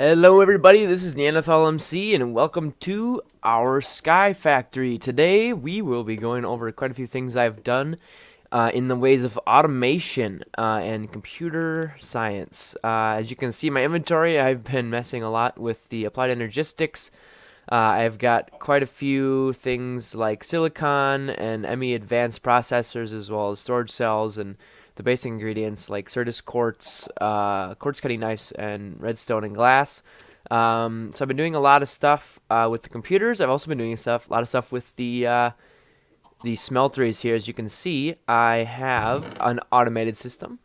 Hello everybody, this is NeanderthalMC and welcome to our Sky Factory. Today we will be going over quite a few things I've done in the ways of automation and computer science. As you can see in my inventory, I've been messing a lot with the applied energistics. I've got quite a few things like silicon and ME advanced processors, as well as storage cells and the basic ingredients like Certus quartz, quartz cutting knives, and redstone and glass. So I've been doing a lot of stuff with the computers. I've also been doing a lot of stuff with the smelteries here. As you can see, I have an automated system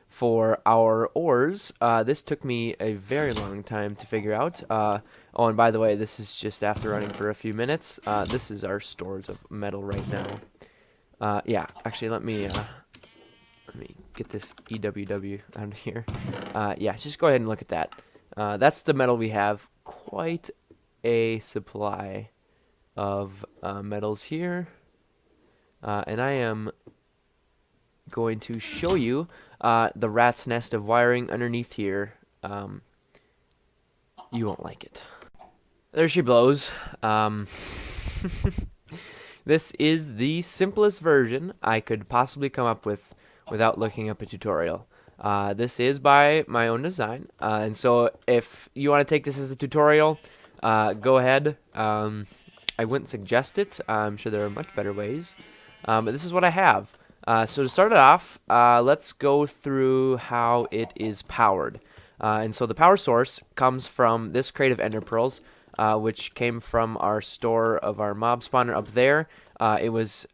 for our ores. This took me a very long time to figure out. Oh, and by the way, this is just after running for a few minutes. This is our stores of metal right now. Yeah, actually, let me get this EWW out of here. Yeah, just go ahead and look at that. That's the metal we have. Quite a supply of metals here. And I am going to show you the rat's nest of wiring underneath here. You won't like it. There she blows. This is the simplest version I could possibly come up with without looking up a tutorial. This is by my own design, and so if you want to take this as a tutorial, go ahead. I wouldn't suggest it. I'm sure there are much better ways, but this is what I have. So to start it off, let's go through how it is powered. And so the power source comes from this crate of ender pearls, which came from our store of our mob spawner up there. It was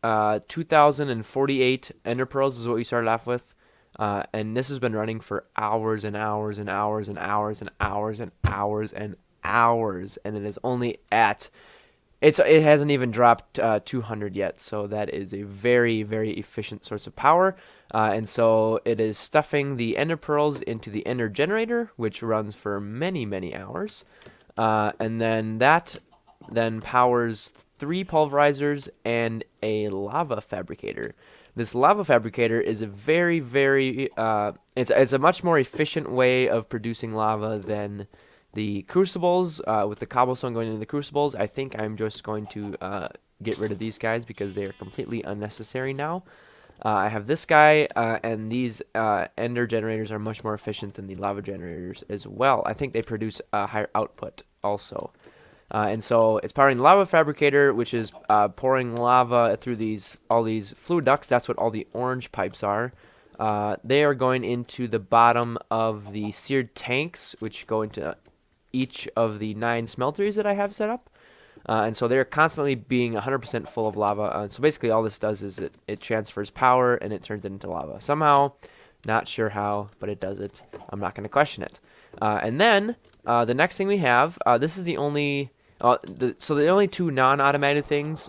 2,048 ender pearls is what we started off with, and this has been running for hours and hours and hours and hours and hours and hours and hours, and it is only at it hasn't even dropped 200 yet, so that is a very, very efficient source of power. And so it is stuffing the ender pearls into the ender generator, which runs for many, many hours, and then that powers 3 pulverizers and a lava fabricator. This lava fabricator is a very, very it's a much more efficient way of producing lava than the crucibles. With the cobblestone going into the crucibles, I think I'm just going to get rid of these guys because they are completely unnecessary now. I have this guy, and these ender generators are much more efficient than the lava generators as well. I think they produce a higher output also. And so it's powering the lava fabricator, which is pouring lava through all these fluid ducts. That's what all the orange pipes are. They are going into the bottom of the seared tanks, which go into each of the 9 smelteries that I have set up. And so they're constantly being 100% full of lava. So basically all this does is it transfers power and it turns it into lava. Somehow, not sure how, but it does it. I'm not going to question it. And then the next thing we have, this is the only... so the only 2 non-automated things,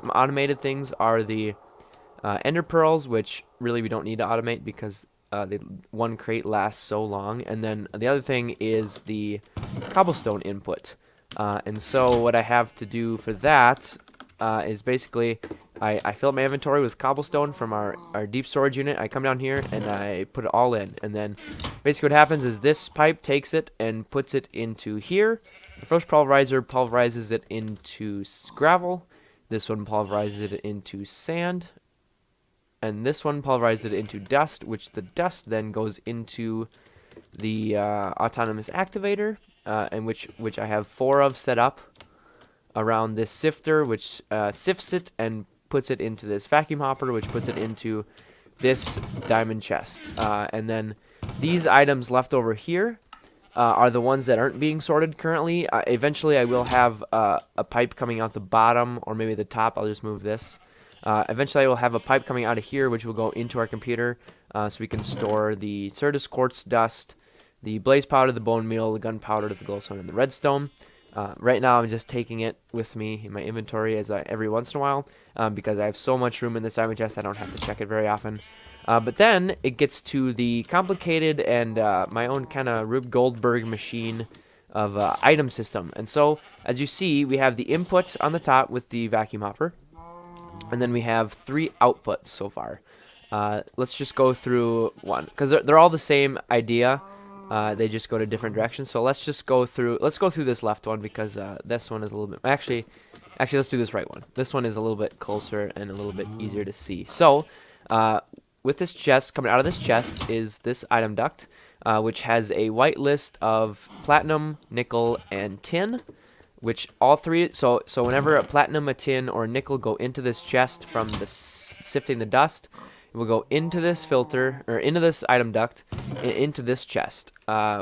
are the ender pearls, which really we don't need to automate because the one crate lasts so long. And then the other thing is the cobblestone input. And so what I have to do for that is basically I fill up my inventory with cobblestone from our deep storage unit. I come down here and I put it all in. And then basically what happens is this pipe takes it and puts it into here. The first pulverizer pulverizes it into gravel. This one pulverizes it into sand. And this one pulverizes it into dust, which the dust then goes into the autonomous activator, and which I have 4 of set up around this sifter, which sifts it and puts it into this vacuum hopper, which puts it into this diamond chest. And then these items left over here are the ones that aren't being sorted currently. Eventually I will have a pipe coming out the bottom, or maybe the top. I'll just move this. Eventually I will have a pipe coming out of here, which will go into our computer, so we can store the Certus quartz dust, the blaze powder, the bone meal, the gunpowder, the glowstone, and the redstone. Right now I'm just taking it with me in my inventory every once in a while, because I have so much room in this diamond chest I don't have to check it very often. But then it gets to the complicated and my own kind of Rube Goldberg machine of item system. And so, as you see, we have the input on the top with the vacuum hopper, and then we have 3 outputs so far. Let's just go through one, because they're all the same idea. They just go to different directions. So let's just go through. Let's go through this left one because this one is a little bit. Actually, let's do this right one. This one is a little bit closer and a little bit easier to see. So, with this chest, coming out of this chest is this item duct, which has a white list of platinum, nickel, and tin. Which all three. So whenever a platinum, a tin, or a nickel go into this chest from the sifting the dust, it will go into this filter or into this item duct, into this chest,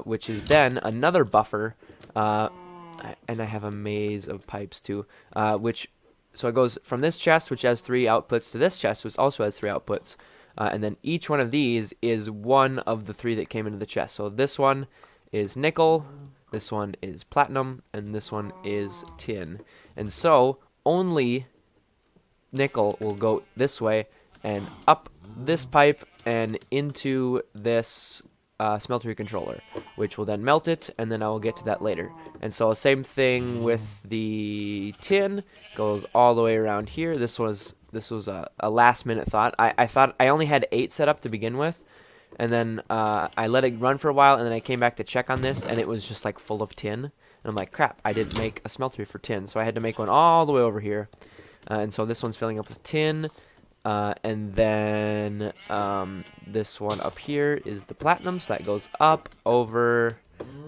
which is then another buffer. And I have a maze of pipes too, so it goes from this chest, which has 3 outputs, to this chest, which also has 3 outputs, and then each one of these is one of the 3 that came into the chest. So this one is nickel, this one is platinum, and this one is tin. And so only nickel will go this way and up this pipe and into this smeltery controller, which will then melt it, and then I will get to that later. And so same thing with the tin, goes all the way around here. This was a last minute thought. I thought I only had 8 set up to begin with, and then I let it run for a while, and then I came back to check on this, and it was just like full of tin. And I'm like, crap, I didn't make a smeltery for tin, so I had to make one all the way over here. And so this one's filling up with tin. And then this one up here is the platinum, so that goes up, over,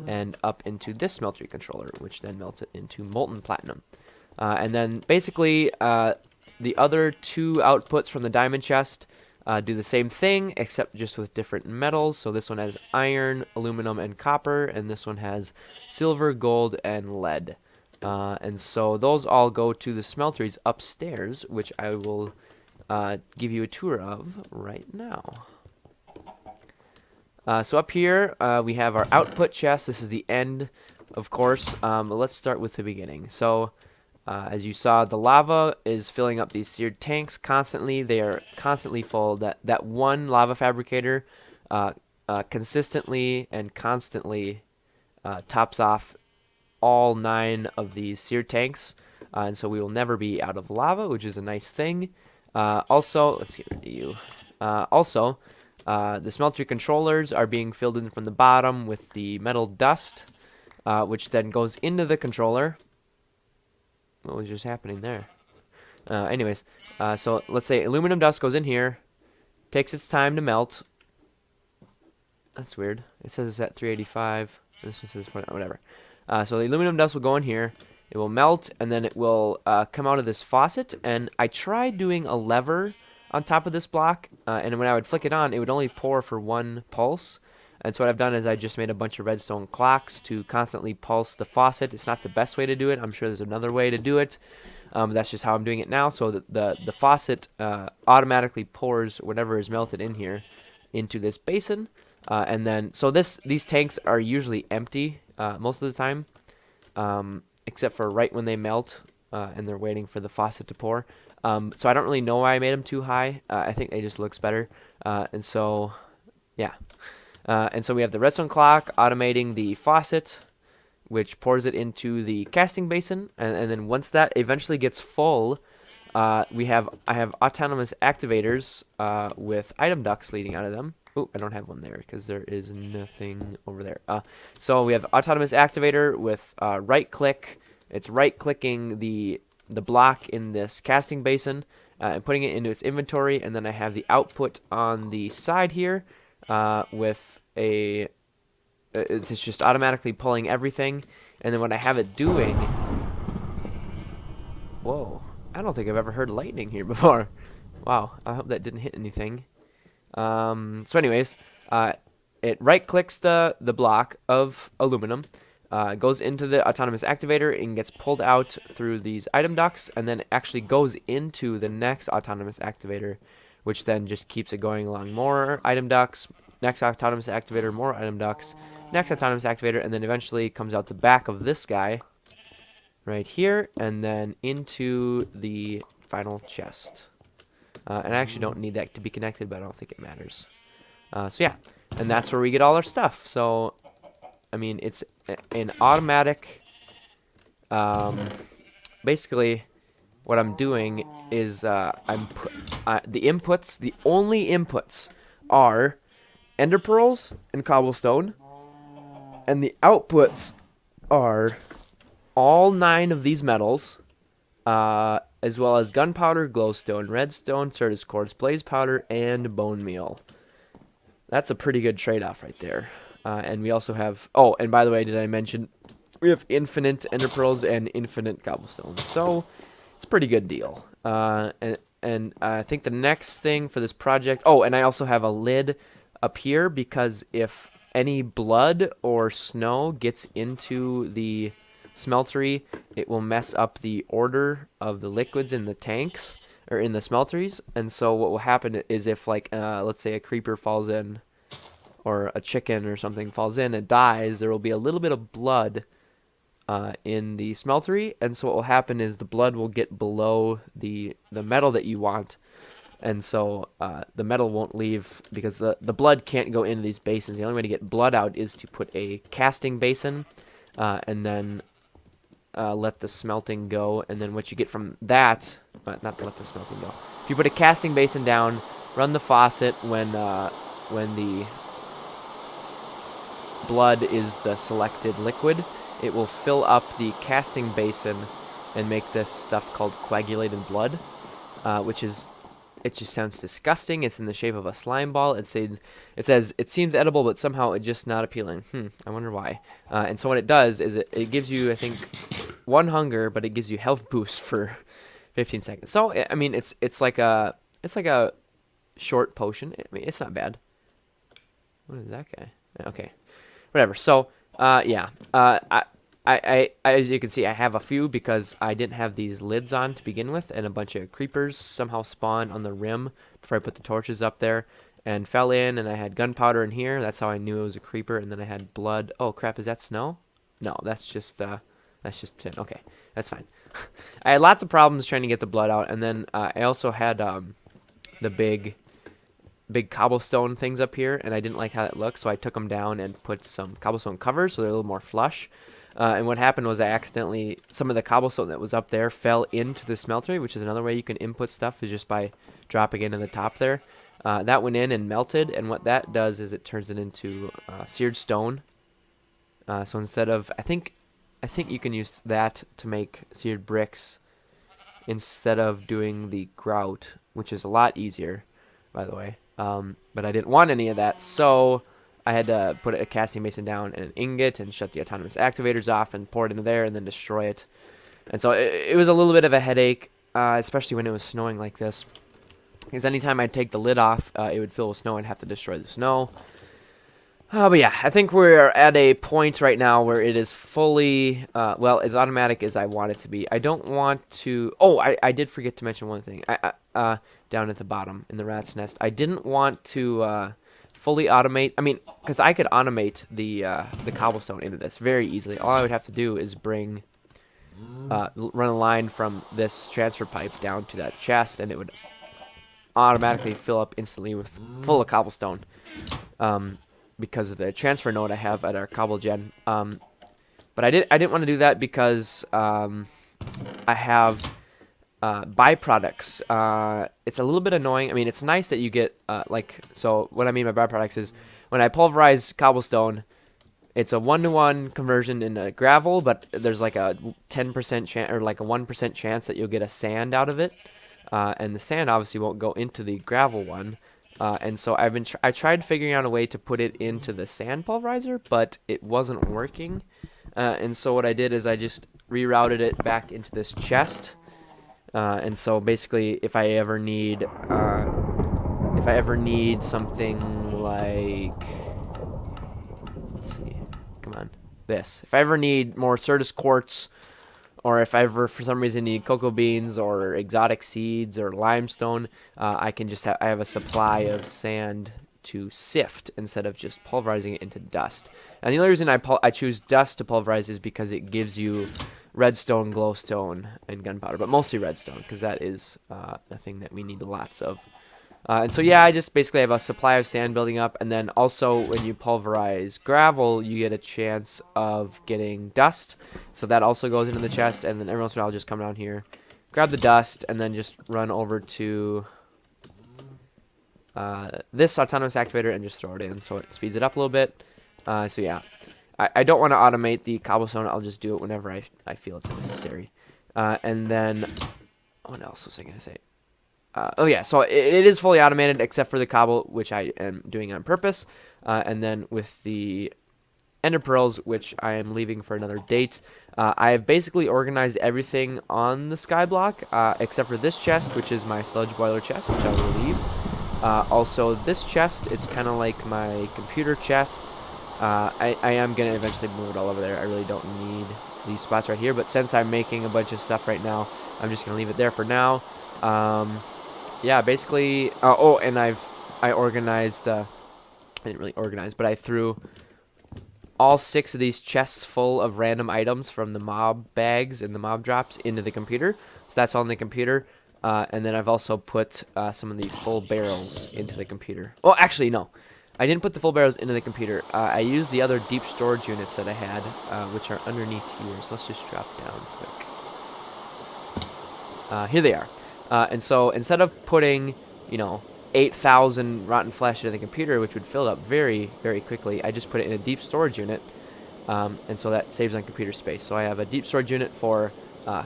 and up into this smeltery controller, which then melts it into molten platinum. And then basically the other 2 outputs from the diamond chest do the same thing, except just with different metals. So this one has iron, aluminum, and copper, and this one has silver, gold, and lead. And so those all go to the smelteries upstairs, which I will give you a tour of right now. So up here we have our output chest. This is the end, of course. But let's start with the beginning. So as you saw, the lava is filling up these seared tanks constantly. They are constantly full. That one lava fabricator consistently and constantly tops off all 9 of these seared tanks. And so we will never be out of lava, which is a nice thing. Also, let's get rid of you. Also, the smeltery controllers are being filled in from the bottom with the metal dust, which then goes into the controller. What was just happening there? Anyways, so let's say aluminum dust goes in here, takes its time to melt. That's weird. It says it's at 385. This one says 40, whatever. So the aluminum dust will go in here. It will melt, and then it will come out of this faucet. And I tried doing a lever on top of this block, and when I would flick it on, it would only pour for 1 pulse. And so what I've done is I just made a bunch of redstone clocks to constantly pulse the faucet. It's not the best way to do it. I'm sure there's another way to do it. That's just how I'm doing it now. So the faucet automatically pours whatever is melted in here into this basin. And then, so these tanks are usually empty most of the time, except for right when they melt and they're waiting for the faucet to pour. So I don't really know why I made them too high. I think they just looks better. And so, yeah. And so we have the redstone clock automating the faucet, which pours it into the casting basin. And then once that eventually gets full, I have autonomous activators with item ducts leading out of them. Oh, I don't have one there because there is nothing over there. So we have autonomous activator with right click. It's right clicking the block in this casting basin and putting it into its inventory. And then I have the output on the side here with it's just automatically pulling everything. And then what I have it doing, whoa, I don't think I've ever heard lightning here before. Wow, I hope that didn't hit anything. So anyways, it right clicks the block of aluminum, goes into the autonomous activator and gets pulled out through these item ducts, and then actually goes into the next autonomous activator, which then just keeps it going along. More item ducts, next autonomous activator, more item ducts, next autonomous activator, and then eventually comes out the back of this guy right here, and then into the final chest. And I actually don't need that to be connected, but I don't think it matters. So yeah, and that's where we get all our stuff. So, I mean, it's an automatic, basically what I'm doing is the only inputs are ender pearls and cobblestone, And the outputs are all 9 of these metals, as well as gunpowder, glowstone, redstone, certus quartz, blaze powder, and bone meal. That's a pretty good trade-off right there. And we also have... Oh, and by the way, did I mention we have infinite ender pearls and infinite cobblestone. So it's a pretty good deal. And I think the next thing for this project... Oh, and I also have a lid up here because if any blood or snow gets into the smeltery, it will mess up the order of the liquids in the tanks or in the smelteries. And so what will happen is if, like, let's say a creeper falls in or a chicken or something falls in and dies, there will be a little bit of blood in the smeltery. And so what will happen is the blood will get below the metal that you want. And so the metal won't leave because the blood can't go into these basins. The only way to get blood out is to put a casting basin and then let the smelting go. And then what you get from that, not let the smelting go. If you put a casting basin down, run the faucet when the blood is the selected liquid, it will fill up the casting basin and make this stuff called coagulated blood, which is... It just sounds disgusting. It's in the shape of a slime ball. It says it seems edible, but somehow it's just not appealing. I wonder why. And so what it does is it gives you, I think, 1 hunger, but it gives you health boost for 15 seconds. So I mean, it's like a short potion. I mean, it's not bad. What is that guy? Okay, whatever. So yeah. I as you can see, I have a few because I didn't have these lids on to begin with, and a bunch of creepers somehow spawned on the rim before I put the torches up there and fell in, and I had gunpowder in here. That's how I knew it was a creeper. And then I had blood. Oh crap, is that snow? No, that's just tin. Okay, that's fine. I had lots of problems trying to get the blood out, and then I also had the big cobblestone things up here, and I didn't like how that looked, so I took them down and put some cobblestone covers so they're a little more flush. And what happened was I accidentally, some of the cobblestone that was up there fell into the smeltery, which is another way you can input stuff is just by dropping it in the top there. That went in and melted, and what that does is it turns it into seared stone. So instead of, I think you can use that to make seared bricks instead of doing the grout, which is a lot easier, by the way. But I didn't want any of that, so I had to put a casting basin down and an ingot and shut the autonomous activators off and pour it into there and then destroy it. And so it was a little bit of a headache, especially when it was snowing like this. Because anytime I'd take the lid off, it would fill with snow and have to destroy the snow. But yeah, I think we're at a point right now where it is fully, well, as automatic as I want it to be. I don't want to... Oh, I did forget to mention one thing. Down at the bottom in the rat's nest. I didn't want to... fully automate. I mean, because I could automate the cobblestone into this very easily. All I would have to do is run a line from this transfer pipe down to that chest, and it would automatically fill up instantly with full of cobblestone. Because of the transfer node I have at our cobble gen. But I didn't want to do that because I have byproducts. It's a little bit annoying. I mean, it's nice that you get so what I mean by byproducts is when I pulverize cobblestone, it's a 1-to-1 conversion into gravel, but there's like a 10% chance or like a 1% chance that you'll get a sand out of it, and the sand obviously won't go into the gravel one. And so I tried figuring out a way to put it into the sand pulverizer, but it wasn't working. And so what I did is I just rerouted it back into this chest. And so basically, if I ever need something like, let's see, come on, this. If I ever need more certus quartz, or if I ever for some reason need cocoa beans or exotic seeds or limestone, I can just I have a supply of sand to sift instead of just pulverizing it into dust. And the only reason I choose dust to pulverize is because it gives you redstone, glowstone, and gunpowder, but mostly redstone because that is a thing that we need lots of. And so yeah, I just basically have a supply of sand building up, and then also when you pulverize gravel, you get a chance of getting dust. So that also goes into the chest, and then every once in a while I'll just come down here, grab the dust, and then just run over to this autonomous activator and just throw it in, so it speeds it up a little bit. So yeah. I don't want to automate the cobblestone. I'll just do it whenever I feel it's necessary. And then, what else was I going to say? Oh yeah, so it is fully automated except for the cobble, which I am doing on purpose. And then with the ender pearls, which I am leaving for another date. I have basically organized everything on the sky block, except for this chest, which is my sludge boiler chest, which I will leave. Also, this chest, it's kind of like my computer chest. I am going to eventually move it all over there. I really don't need these spots right here, but since I'm making a bunch of stuff right now, I'm just going to leave it there for now. Yeah, basically, oh, and I organized, I didn't really organize, but I threw all 6 of these chests full of random items from the mob bags and the mob drops into the computer. So that's all in the computer. And then I've also put some of the full barrels into the computer. Well, actually, no. I didn't put the full barrels into the computer. I used the other deep storage units that I had, which are underneath here. So let's just drop down quick. Here they are. And so instead of putting, 8,000 rotten flesh into the computer, which would fill it up very, very quickly, I just put it in a deep storage unit. And so that saves on computer space. So I have a deep storage unit for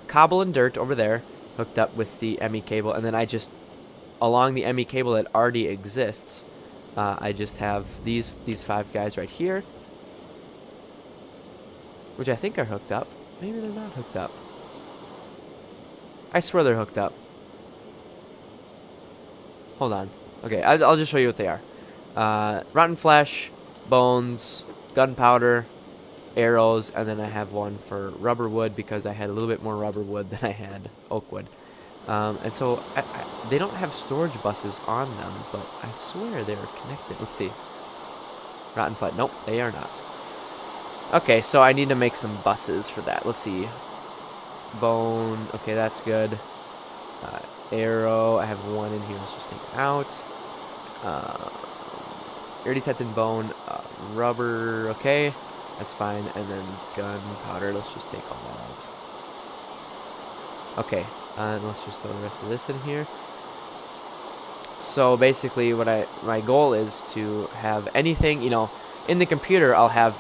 cobble and dirt over there, hooked up with the ME cable. And then I just, along the ME cable that already exists, I just have these 5 guys right here, which I think are hooked up. Maybe they're not hooked up. I swear they're hooked up. Hold on. Okay, I'll just show you what they are. Rotten flesh, bones, gunpowder, arrows, and then I have one for rubber wood because I had a little bit more rubber wood than I had oak wood. And so they don't have storage buses on them, but I swear they're connected. Let's see. Rotten flesh. Nope, they are not. Okay, so I need to make some buses for that. Let's see. Bone. Okay, that's good. Arrow. I have one in here. Let's just take it out. Already tested bone. Rubber. Okay, that's fine. And then gunpowder. Let's just take all that out. Okay, and let's just throw the rest of this in here. So basically, my goal is to have anything, in the computer. I'll have,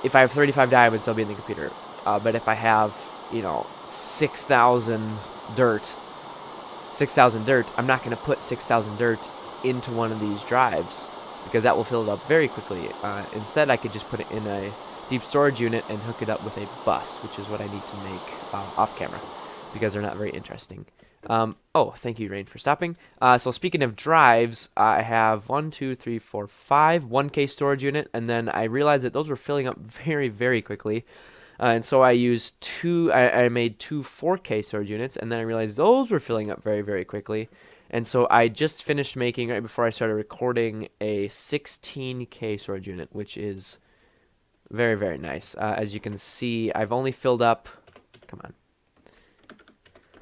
if I have 35 diamonds, they'll be in the computer. But if I have, 6,000 dirt, I'm not going to put 6,000 dirt into one of these drives because that will fill it up very quickly. Instead, I could just put it in a deep storage unit and hook it up with a bus, which is what I need to make off camera because they're not very interesting. Oh, thank you, Rain, for stopping. So speaking of drives, I have 1, 2, 3, 4, 5 1K storage unit, and then I realized that those were filling up very, very quickly. And so I used I made 2 4K storage units, and then I realized those were filling up very, very quickly. And so I just finished making, right before I started recording, a 16K storage unit, which is very, very nice. As you can see, I've only filled up,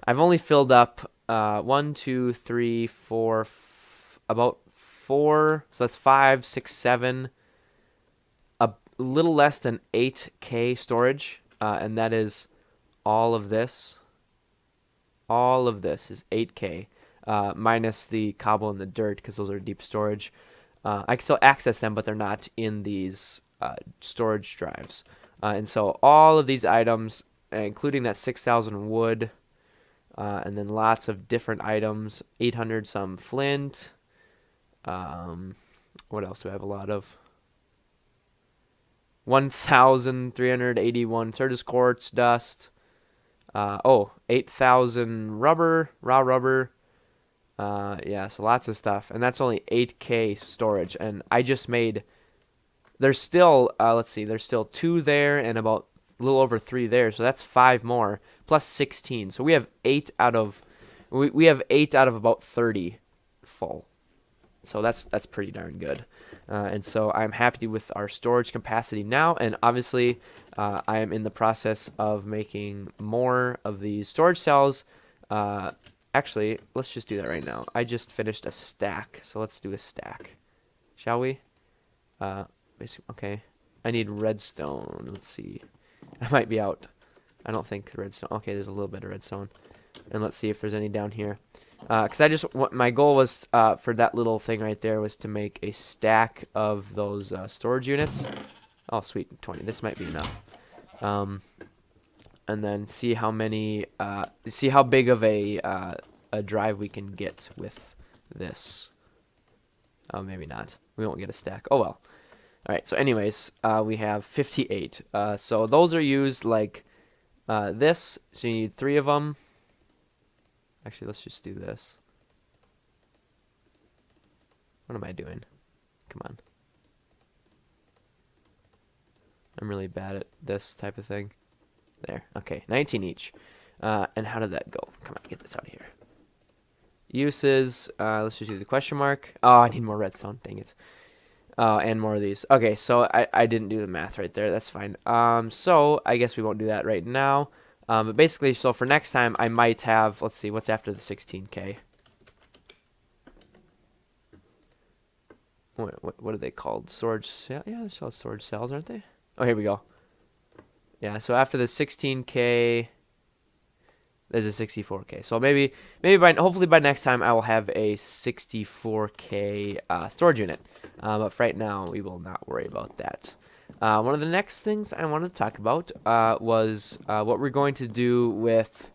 I've only filled up 1, 2, 3, 4, about 4, so that's 5, 6, 7, a little less than 8K storage, and that is all of this. All of this is 8K, minus the cobble and the dirt, because those are deep storage. I can still access them, but they're not in these storage drives. And so all of these items, including that 6,000 wood, and then lots of different items, 800 some flint. What else do I have a lot of? 1,381 Certus quartz dust. 8,000 rubber, raw rubber. Yeah, so lots of stuff. And that's only 8K storage. And I just made, there's still, let's see, there's still 2 there and about a little over 3 there. So that's 5 more, plus 16. So we have 8 out of, we have 8 out of about 30 full. So that's pretty darn good. And so I'm happy with our storage capacity now. And obviously, I am in the process of making more of these storage cells. Actually, let's just do that right now. I just finished a stack, so let's do a stack. Shall we? Okay. I need redstone. Let's see. I might be out. I don't think redstone. Okay, there's a little bit of redstone. And let's see if there's any down here. Because my goal was for that little thing right there was to make a stack of those storage units. Oh, sweet, 20. This might be enough. And then see how big of a drive we can get with this. Oh, maybe not. We won't get a stack. Oh well. All right. So, anyways, we have 58. So those are used like this. So you need 3 of them. Actually, let's just do this. What am I doing? Come on. I'm really bad at this type of thing. There. Okay, 19 each. And how did that go? Come on, get this out of here. Uses. Let's just do the question mark. Oh, I need more redstone. Dang it. And more of these. Okay, so I didn't do the math right there. That's fine. So I guess we won't do that right now. But basically, so for next time, I might have. Let's see, what's after the 16K? What are they called? Storage. Yeah, they're called storage cells, aren't they? Oh, here we go. Yeah, so after the 16K, there's a 64K. So hopefully by next time I will have a 64K storage unit. But for right now, we will not worry about that. One of the next things I wanted to talk about was what we're going to do with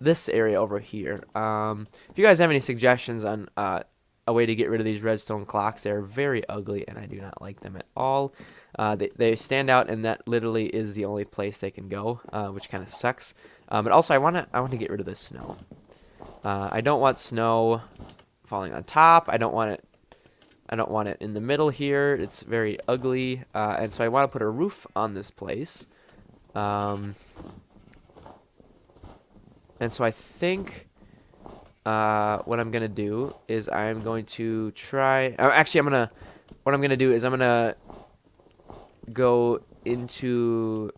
this area over here. If you guys have any suggestions on a way to get rid of these redstone clocks, they're very ugly and I do not like them at all. They stand out, and that literally is the only place they can go, which kind of sucks. But also, I want to get rid of the snow. I don't want snow falling on top. I don't want it in the middle here. It's very ugly, and so I want to put a roof on this place. And so I think what I'm gonna do is I'm going to try. Actually, what I'm gonna do is I'm gonna go into.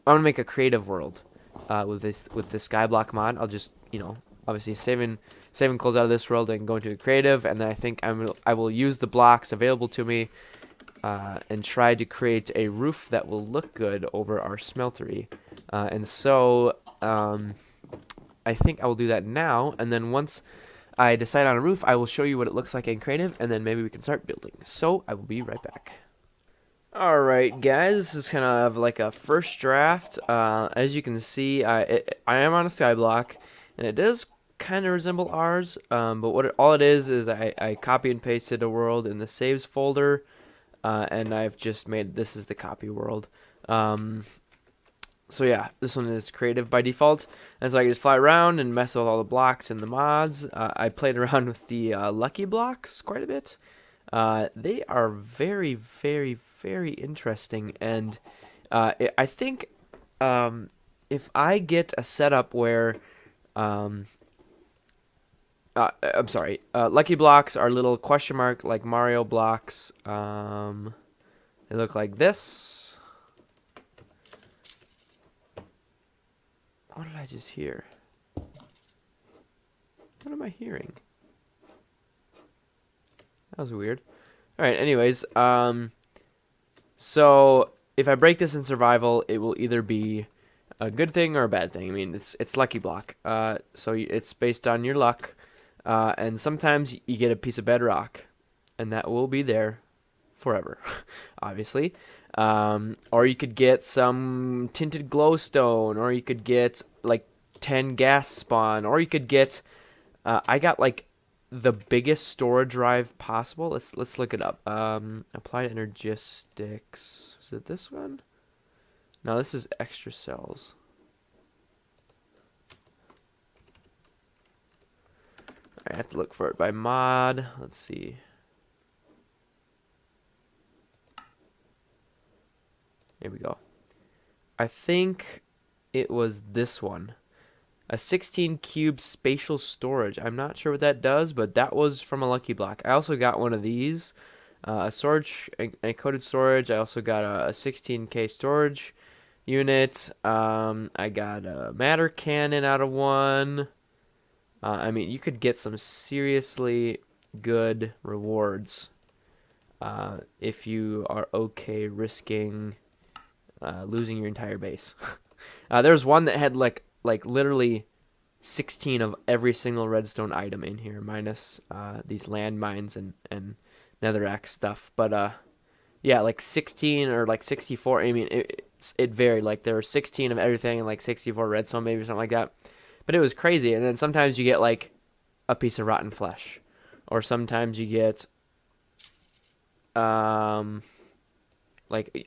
I'm gonna make a creative world with the Skyblock mod. I'll just obviously saving close out of this world and go into a creative, and then I think I will use the blocks available to me and try to create a roof that will look good over our smeltery. And so I think I will do that now, and then once I decide on a roof, I will show you what it looks like in creative, and then maybe we can start building. So I will be right back. Alright guys, this is kind of like a first draft. As you can see, I am on a skyblock, and it does kind of resemble ours, but all it is I copy and pasted a world in the saves folder, and I've just made this is the copy world. So yeah, this one is creative by default, and so I can just fly around and mess with all the blocks and the mods. I played around with the lucky blocks quite a bit. They are very, very, very interesting, and I think if I get a setup where I'm sorry, lucky blocks are little question mark like Mario blocks. They look like this. What did I just hear? What am I hearing? That was weird. Alright, anyways, so if I break this in survival, it will either be a good thing or a bad thing. I mean, it's lucky block. So it's based on your luck. And sometimes you get a piece of bedrock, and that will be there forever, obviously. Or you could get some tinted glowstone, or you could get like 10 gas spawn, or you could get I got like the biggest storage drive possible. Let's look it up. Applied energistics. Is it this one? No, this is extra cells. I have to look for it by mod. Let's see. Here we go. I think it was this one. A 16 cube spatial storage. I'm not sure what that does, but that was from a lucky block. I also got one of these. A storage, a coded storage. I also got a 16K storage unit. I got a matter cannon out of one. I mean, you could get some seriously good rewards if you are okay risking losing your entire base. There's one that had like literally 16 of every single redstone item in here, minus these landmines and netherrack stuff. But yeah, like 16 or like 64. I mean, it varied. Like there were 16 of everything and like 64 redstone, maybe something like that. But it was crazy. And then sometimes you get like a piece of rotten flesh, or sometimes you get like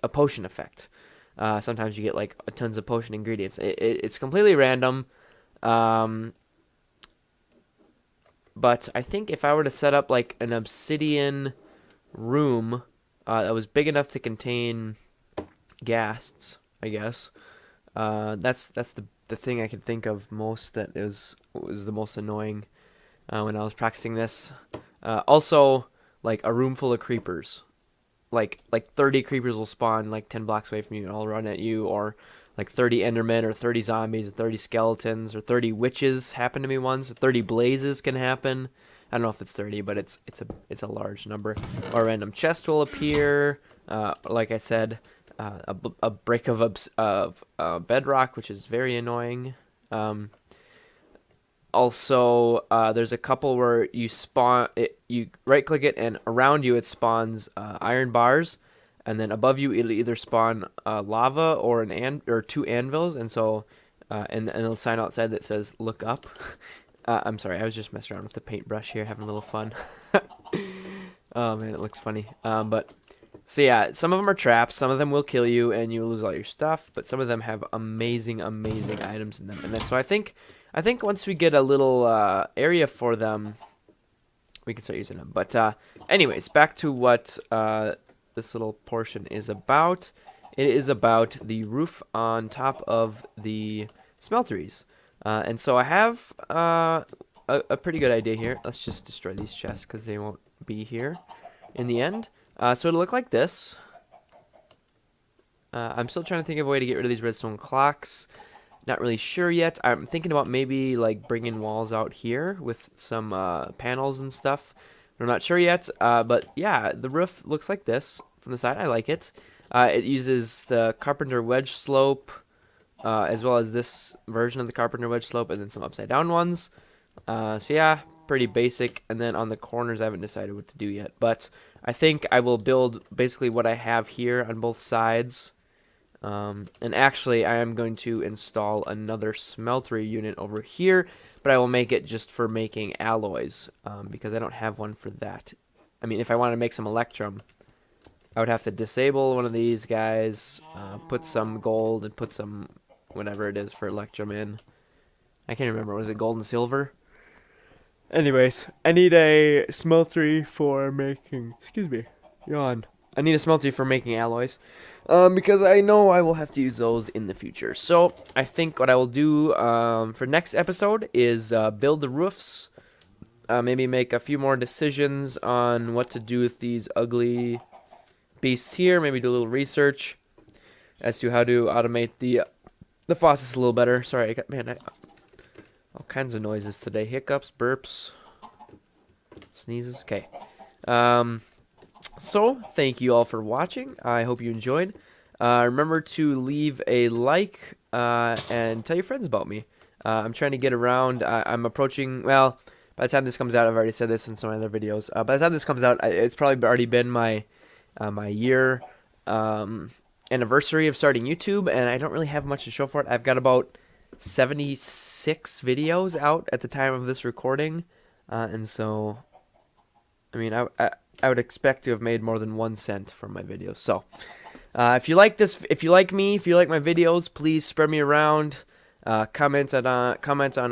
a potion effect. Sometimes you get like tons of potion ingredients. It's completely random. But I think if I were to set up like an obsidian room that was big enough to contain ghasts, I guess, that's the thing I can think of most that was the most annoying when I was practicing this. Also, like a room full of creepers. Like 30 creepers will spawn like 10 blocks away from you and all run at you, or like 30 endermen or 30 zombies or 30 skeletons or 30 witches happened to me once. 30 blazes can happen. I don't know if it's 30, but it's a large number. Or a random chest will appear. Like I said, a break of bedrock, which is very annoying. Also, there's a couple where you you right click it, and around you it spawns iron bars, and then above you it'll either spawn lava or or two anvils, and so and it'll sign outside that says "look up." I'm sorry, I was just messing around with the paintbrush here, having a little fun. Oh man, it looks funny. But so yeah, some of them are traps. Some of them will kill you and you lose all your stuff. But some of them have amazing items in them. And then, so I think once we get a little area for them, we can start using them. But anyways, back to what this little portion is about. It is about the roof on top of the smelteries. And so I have a pretty good idea here. Let's just destroy these chests because they won't be here in the end. So it'll look like this. I'm still trying to think of a way to get rid of these redstone clocks. Not really sure yet. I'm thinking about maybe like bringing walls out here with some panels and stuff. I'm not sure yet. But yeah, the roof looks like this from the side. I like it. It uses the carpenter wedge slope, as well as this version of the carpenter wedge slope, and then some upside down ones. So yeah, pretty basic. And then on the corners, I haven't decided what to do yet, but I think I will build basically what I have here on both sides. And actually, I am going to install another smeltery unit over here, but I will make it just for making alloys, because I don't have one for that. I mean, if I want to make some electrum, I would have to disable one of these guys, put some gold, and put some whatever it is for electrum in. I can't remember. Was it gold and silver? Anyways, I need a smeltery for making... Excuse me. Yawn. I need a smeltery for making alloys, because I know I will have to use those in the future. So I think what I will do for next episode is build the roofs, maybe make a few more decisions on what to do with these ugly beasts here, maybe do a little research as to how to automate the faucets a little better. Sorry, all kinds of noises today. Hiccups, burps, sneezes. Okay. So, thank you all for watching. I hope you enjoyed. Remember to leave a like and tell your friends about me. I'm trying to get around. I'm approaching, well, by the time this comes out, I've already said this in some other videos. By the time this comes out, it's probably already been my year anniversary of starting YouTube, and I don't really have much to show for it. I've got about 76 videos out at the time of this recording, and so, I mean, I would expect to have made more than 1 cent from my videos. So, if you like this, if you like me, if you like my videos, please spread me around. Comment on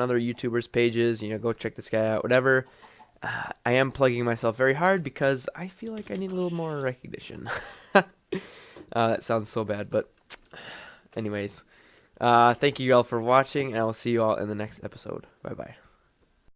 other YouTubers' pages. You know, go check this guy out. Whatever. I am plugging myself very hard because I feel like I need a little more recognition. That sounds so bad, but anyways, thank you all for watching, and I will see you all in the next episode. Bye bye.